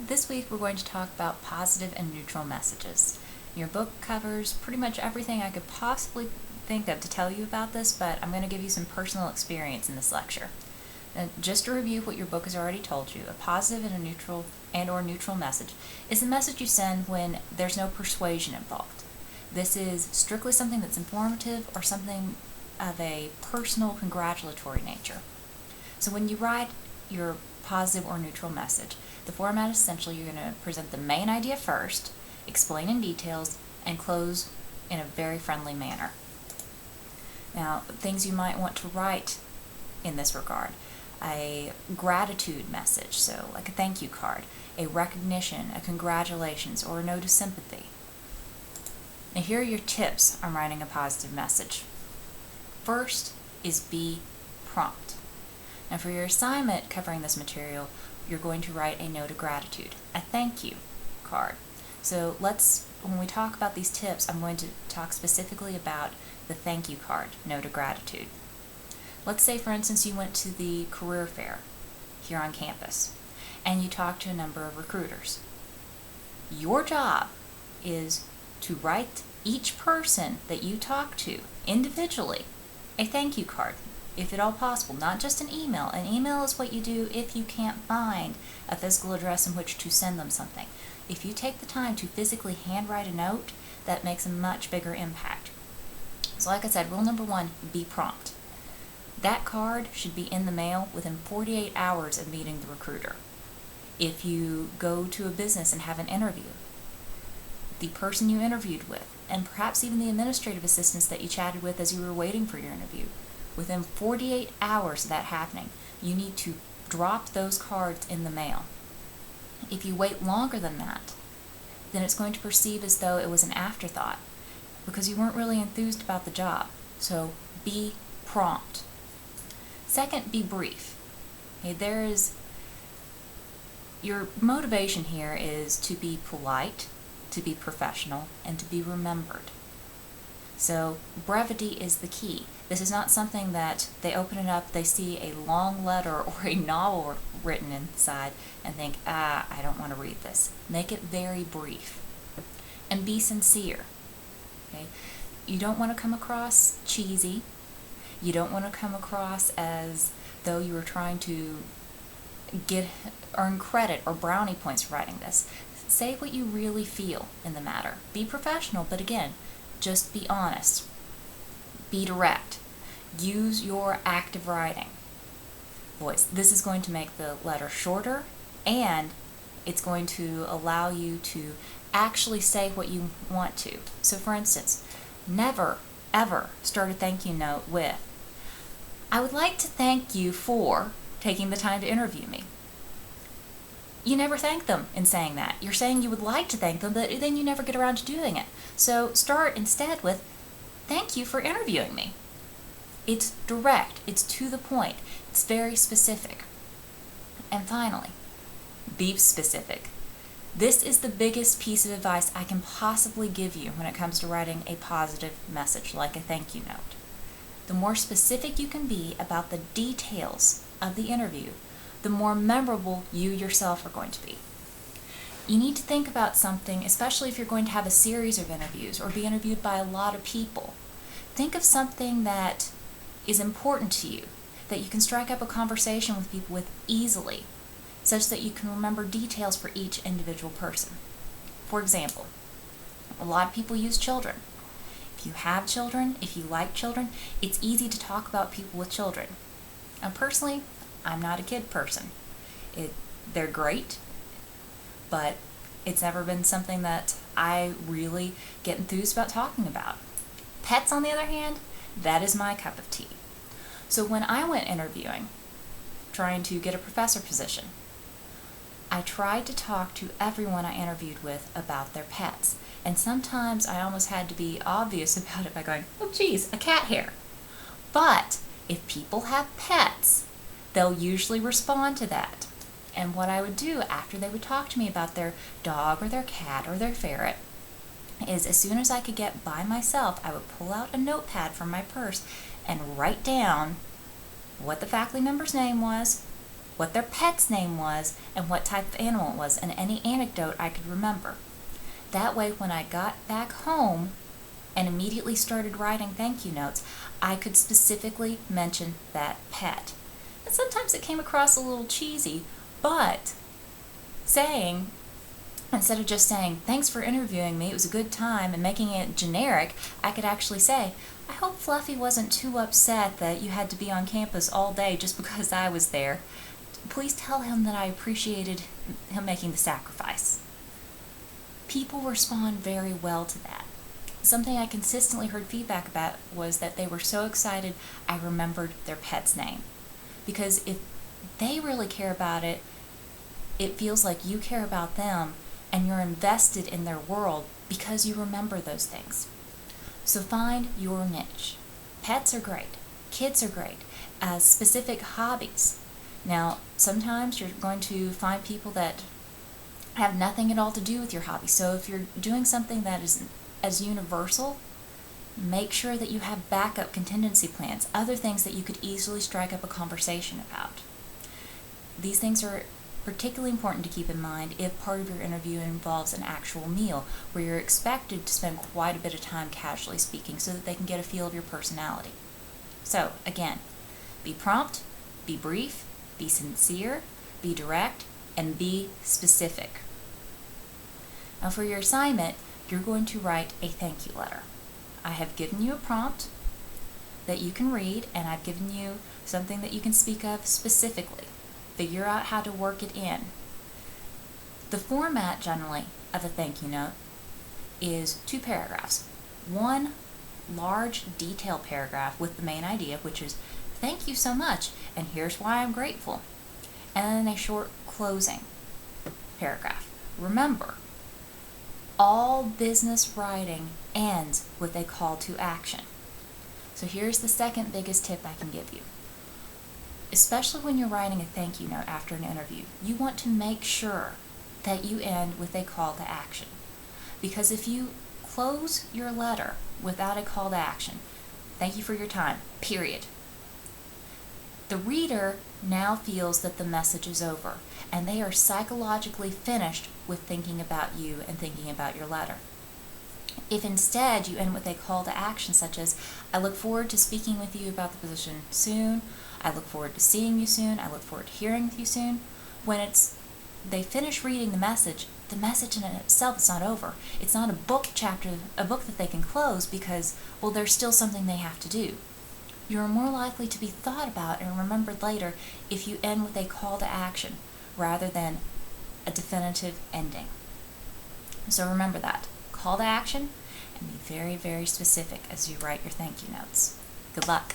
This week we're going to talk about positive and neutral messages. Your book covers pretty much everything I could possibly think of to tell you about this, but I'm going to give you some personal experience in this lecture. And just to review what your book has already told you, a positive and a neutral or neutral message is the message you send when there's no persuasion involved. This is strictly something that's informative or something of a personal congratulatory nature. So when you write your positive or neutral message, the format is essentially you're going to present the main idea first, explain in details, and close in a very friendly manner. Now, things you might want to write in this regard: a gratitude message, so like a thank you card, a recognition, a congratulations, or a note of sympathy. Now, here are your tips on writing a positive message. First is be prompt. Now, for your assignment covering this material, you're going to write a note of gratitude, a thank you card. So when we talk about these tips, I'm going to talk specifically about the thank you card, note of gratitude. Let's say, for instance, you went to the career fair here on campus and you talked to a number of recruiters. Your job is to write each person that you talk to individually a thank you card, if at all possible, not just an email. An email is what you do if you can't find a physical address in which to send them something. If you take the time to physically handwrite a note, that makes a much bigger impact. So like I said, rule number 1, be prompt. That card should be in the mail within 48 hours of meeting the recruiter. If you go to a business and have an interview, the person you interviewed with, and perhaps even the administrative assistants that you chatted with as you were waiting for your interview, within 48 hours of that happening, you need to drop those cards in the mail. If you wait longer than that, then it's going to perceive as though it was an afterthought because you weren't really enthused about the job. So be prompt. Second, be brief. Okay, your motivation here is to be polite, to be professional, and to be remembered. So brevity is the key. This is not something that they open it up, they see a long letter or a novel written inside and think, I don't want to read this. Make it very brief. And be sincere. Okay? You don't want to come across cheesy. You don't want to come across as though you were trying to earn credit or brownie points for writing this. Say what you really feel in the matter. Be professional, but again, just be honest. Be direct. Use your active writing voice. This is going to make the letter shorter, and it's going to allow you to actually say what you want to. So for instance, never, ever start a thank you note with, "I would like to thank you for taking the time to interview me." You never thank them in saying that. You're saying you would like to thank them, but then you never get around to doing it. So start instead with, "Thank you for interviewing me." It's direct, it's to the point, it's very specific. And finally, be specific. This is the biggest piece of advice I can possibly give you when it comes to writing a positive message like a thank you note. The more specific you can be about the details of the interview, the more memorable you yourself are going to be. You need to think about something, especially if you're going to have a series of interviews or be interviewed by a lot of people. Think of something that is important to you, that you can strike up a conversation with people with easily, such that you can remember details for each individual person. For example, a lot of people use children. If you have children, if you like children, it's easy to talk about people with children. Now, personally, I'm not a kid person. They're great, but it's never been something that I really get enthused about talking about. Pets, on the other hand, that is my cup of tea. So when I went interviewing, trying to get a professor position, I tried to talk to everyone I interviewed with about their pets. And sometimes I almost had to be obvious about it by going, "Oh geez, a cat hair." But if people have pets, they'll usually respond to that. And what I would do after they would talk to me about their dog or their cat or their ferret is, as soon as I could get by myself, I would pull out a notepad from my purse and write down what the faculty member's name was, what their pet's name was, and what type of animal it was, and any anecdote I could remember. That way, when I got back home and immediately started writing thank you notes, I could specifically mention that pet. And sometimes it came across a little cheesy, but instead of just saying, thanks for interviewing me, it was a good time, and making it generic, I could actually say, I hope Fluffy wasn't too upset that you had to be on campus all day just because I was there. Please tell him that I appreciated him making the sacrifice. People respond very well to that. Something I consistently heard feedback about was that they were so excited I remembered their pet's name. Because if they really care about it, it feels like you care about them and you're invested in their world because you remember those things. So find your niche. Pets are great. Kids are great. Specific hobbies. Now, sometimes you're going to find people that have nothing at all to do with your hobby. So if you're doing something that is as universal, make sure that you have backup contingency plans, other things that you could easily strike up a conversation about. These things are particularly important to keep in mind if part of your interview involves an actual meal where you're expected to spend quite a bit of time casually speaking so that they can get a feel of your personality. So, again, be prompt, be brief, be sincere, be direct, and be specific. Now for your assignment, you're going to write a thank you letter. I have given you a prompt that you can read, and I've given you something that you can speak of specifically. Figure out how to work it in. The format, generally, of a thank you note is 2 paragraphs. One large, detailed paragraph with the main idea, which is, thank you so much, and here's why I'm grateful. And then a short closing paragraph. Remember, all business writing ends with a call to action. So here's the second biggest tip I can give you. Especially when you're writing a thank you note after an interview, you want to make sure that you end with a call to action. Because if you close your letter without a call to action, thank you for your time, period, the reader now feels that the message is over, and they are psychologically finished with thinking about you and thinking about your letter. If instead you end with a call to action such as, I look forward to speaking with you about the position soon, I look forward to seeing you soon, I look forward to hearing with you soon, when they finish reading the message in itself is not over. It's not a book that they can close because, well, there's still something they have to do. You're more likely to be thought about and remembered later if you end with a call to action rather than a definitive ending. So remember that. Call to action, and be very, very specific as you write your thank you notes. Good luck.